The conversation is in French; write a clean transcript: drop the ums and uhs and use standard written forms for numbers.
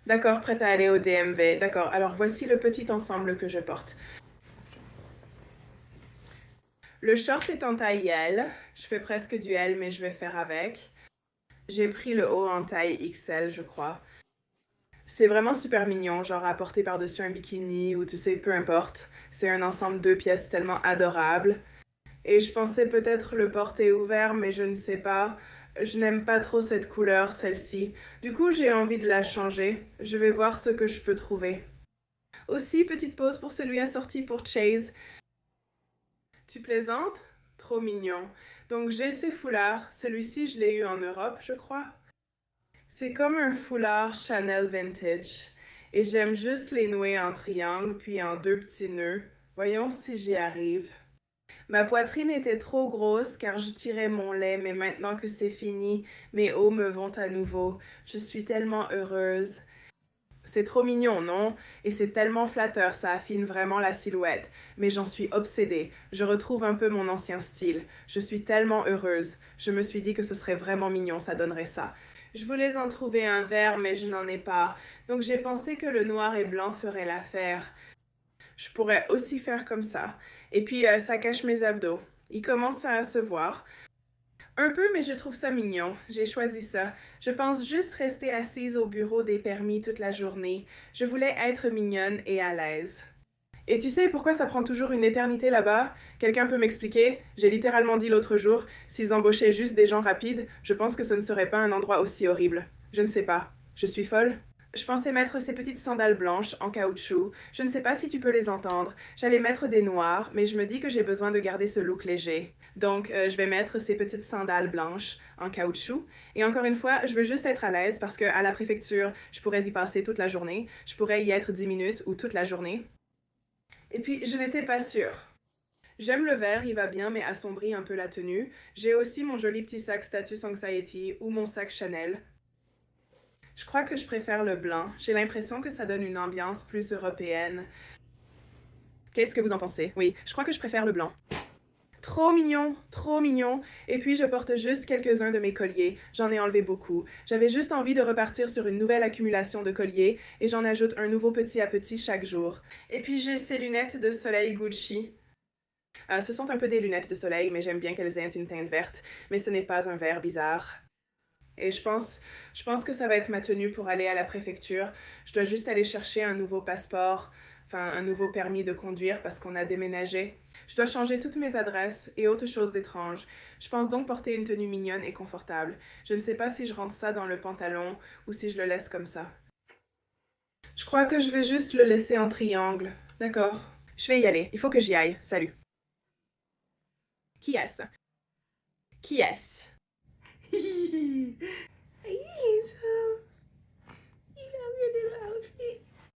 D'accord, prête à aller au DMV. D'accord, alors voici le petit ensemble que je porte. Le short est en taille L. Je fais presque du L, mais je vais faire avec. J'ai pris le haut en taille XL, je crois. C'est vraiment super mignon, genre à porter par-dessus un bikini ou tu sais, peu importe. C'est un ensemble deux pièces tellement adorable. Et je pensais peut-être le porter ouvert, mais je ne sais pas. Je n'aime pas trop cette couleur, celle-ci. Du coup, j'ai envie de la changer. Je vais voir ce que je peux trouver. Aussi, petite pause pour celui assorti pour Chase. Tu plaisantes? Trop mignon. Donc j'ai ces foulards. Celui-ci, je l'ai eu en Europe, je crois. C'est comme un foulard Chanel vintage. Et j'aime juste les nouer en triangle, puis en deux petits nœuds. Voyons si j'y arrive. Ma poitrine était trop grosse car je tirais mon lait, mais maintenant que c'est fini, mes hauts me vont à nouveau. Je suis tellement heureuse. C'est trop mignon, non? Et c'est tellement flatteur, ça affine vraiment la silhouette. Mais j'en suis obsédée. Je retrouve un peu mon ancien style. Je suis tellement heureuse. Je me suis dit que ce serait vraiment mignon, ça donnerait ça. Je voulais en trouver un vert, mais je n'en ai pas. Donc j'ai pensé que le noir et blanc ferait l'affaire. Je pourrais aussi faire comme ça. Et puis ça cache mes abdos. Ils commencent à se voir. Un peu, mais je trouve ça mignon. J'ai choisi ça. Je pense juste rester assise au bureau des permis toute la journée. Je voulais être mignonne et à l'aise. Et tu sais pourquoi ça prend toujours une éternité là-bas? Quelqu'un peut m'expliquer? J'ai littéralement dit l'autre jour, s'ils embauchaient juste des gens rapides, je pense que ce ne serait pas un endroit aussi horrible. Je ne sais pas. Je suis folle? Je pensais mettre ces petites sandales blanches en caoutchouc. Je ne sais pas si tu peux les entendre. J'allais mettre des noirs, mais je me dis que j'ai besoin de garder ce look léger. Donc, je vais mettre ces petites sandales blanches en caoutchouc. Et encore une fois, je veux juste être à l'aise parce qu'à la préfecture, je pourrais y passer toute la journée. Je pourrais y être 10 minutes ou toute la journée. Et puis, je n'étais pas sûre. J'aime le vert, il va bien, mais assombrit un peu la tenue. J'ai aussi mon joli petit sac Status Anxiety ou mon sac Chanel. Je crois que je préfère le blanc. J'ai l'impression que ça donne une ambiance plus européenne. Qu'est-ce que vous en pensez? Oui, je crois que je préfère le blanc. Trop mignon, trop mignon. Et puis je porte juste quelques-uns de mes colliers. J'en ai enlevé beaucoup. J'avais juste envie de repartir sur une nouvelle accumulation de colliers et j'en ajoute un nouveau petit à petit chaque jour. Et puis j'ai ces lunettes de soleil Gucci. Ce sont un peu des lunettes de soleil, mais j'aime bien qu'elles aient une teinte verte. Mais ce n'est pas un vert bizarre. Et je pense que ça va être ma tenue pour aller à la préfecture. Je dois juste aller chercher un nouveau passeport, enfin un nouveau permis de conduire parce qu'on a déménagé. Je dois changer toutes mes adresses et autres choses étranges. Je pense donc porter une tenue mignonne et confortable. Je ne sais pas si je rentre ça dans le pantalon ou si je le laisse comme ça. Je crois que je vais juste le laisser en triangle. D'accord. Je vais y aller. Il faut que j'y aille. Salut. Qui est-ce? Qui est-ce?